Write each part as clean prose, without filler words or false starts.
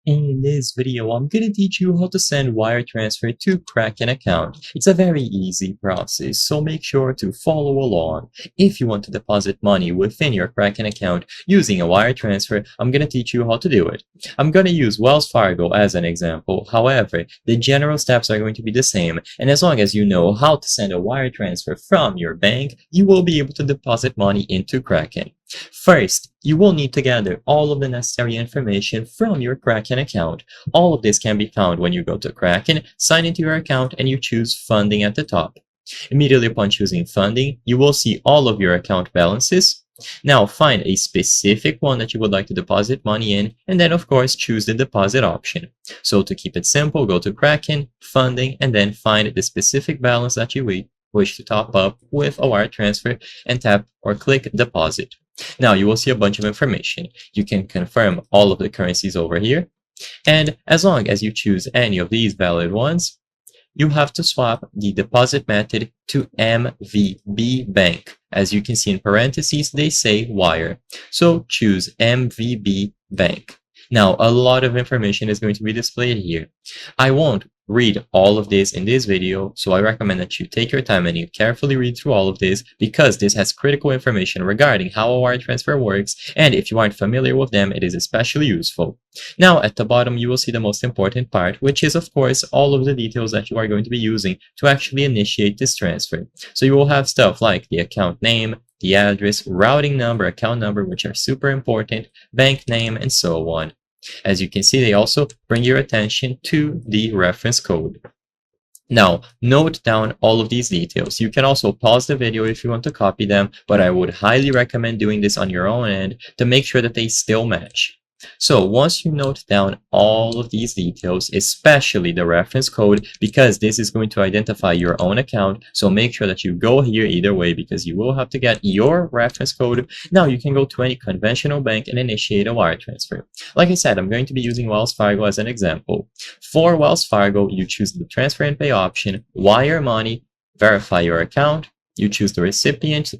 In this video, I'm gonna teach you how to send wire transfer to Kraken account. It's a very easy process, so make sure to follow along. If you want to deposit money within your Kraken account using a wire transfer, I'm gonna teach you how to do it. I'm gonna use Wells Fargo as an example. However, the general steps are going to be the same, and as long as you know how to send a wire transfer from your bank, you will be able to deposit money into Kraken. First, you will need to gather all of the necessary information from your Kraken account. All of this can be found when you go to Kraken, sign into your account, and you choose Funding at the top. Immediately upon choosing Funding, you will see all of your account balances. Now find a specific one that you would like to deposit money in, and then of course choose the deposit option. So to keep it simple, go to Kraken, Funding, and then find the specific balance that you wish to top up with a wire transfer and tap or click Deposit. Now you will see a bunch of information. You can confirm all of the currencies over here, and as long as you choose any of these valid ones, you have to swap the deposit method to MVB Bank. As you can see in parentheses, they say wire. So choose MVB Bank. Now, a lot of information is going to be displayed here. I won't read all of this in this video, so I recommend that you take your time and you carefully read through all of this because this has critical information regarding how a wire transfer works, and if you aren't familiar with them, it is especially useful. Now, at the bottom, you will see the most important part, which is, of course, all of the details that you are going to be using to actually initiate this transfer. So you will have stuff like the account name, the address, routing number, account number, which are super important, bank name, and so on. As you can see, they also bring your attention to the reference code. Now, note down all of these details. You can also pause the video if you want to copy them, but I would highly recommend doing this on your own end to make sure that they still match. So once you note down all of these details, especially the reference code, because this is going to identify your own account, so make sure that you go here either way because you will have to get your reference code. Now you can go to any conventional bank and initiate a wire transfer. Like I said, I'm going to be using Wells Fargo as an example. For Wells Fargo, you choose the transfer and pay option, wire money, verify your account, you choose the recipient,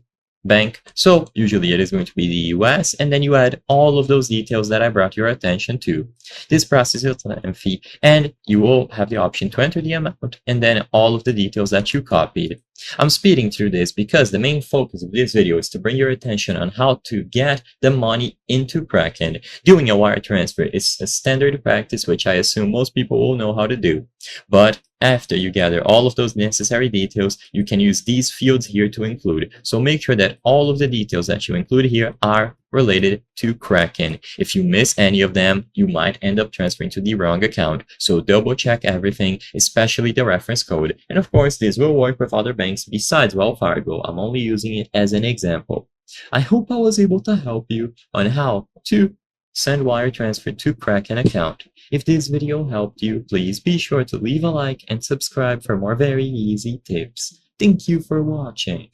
bank, so usually it is going to be the US, and then you add all of those details that I brought your attention to. This process is lengthy, and you will have the option to enter the amount and then all of the details that you copied. I'm speeding through this because the main focus of this video is to bring your attention on how to get the money into Kraken. Doing a wire transfer is a standard practice which I assume most people will know how to do. But after you gather all of those necessary details, you can use these fields here to include. So make sure that all of the details that you include here are related to Kraken. If you miss any of them, you might end up transferring to the wrong account. So double check everything, especially the reference code. And of course, this will work with other banks besides Wells Fargo. I'm only using it as an example. I hope I was able to help you on how to send wire transfer to Kraken account. If this video helped you, please be sure to leave a like and subscribe for more very easy tips. Thank you for watching.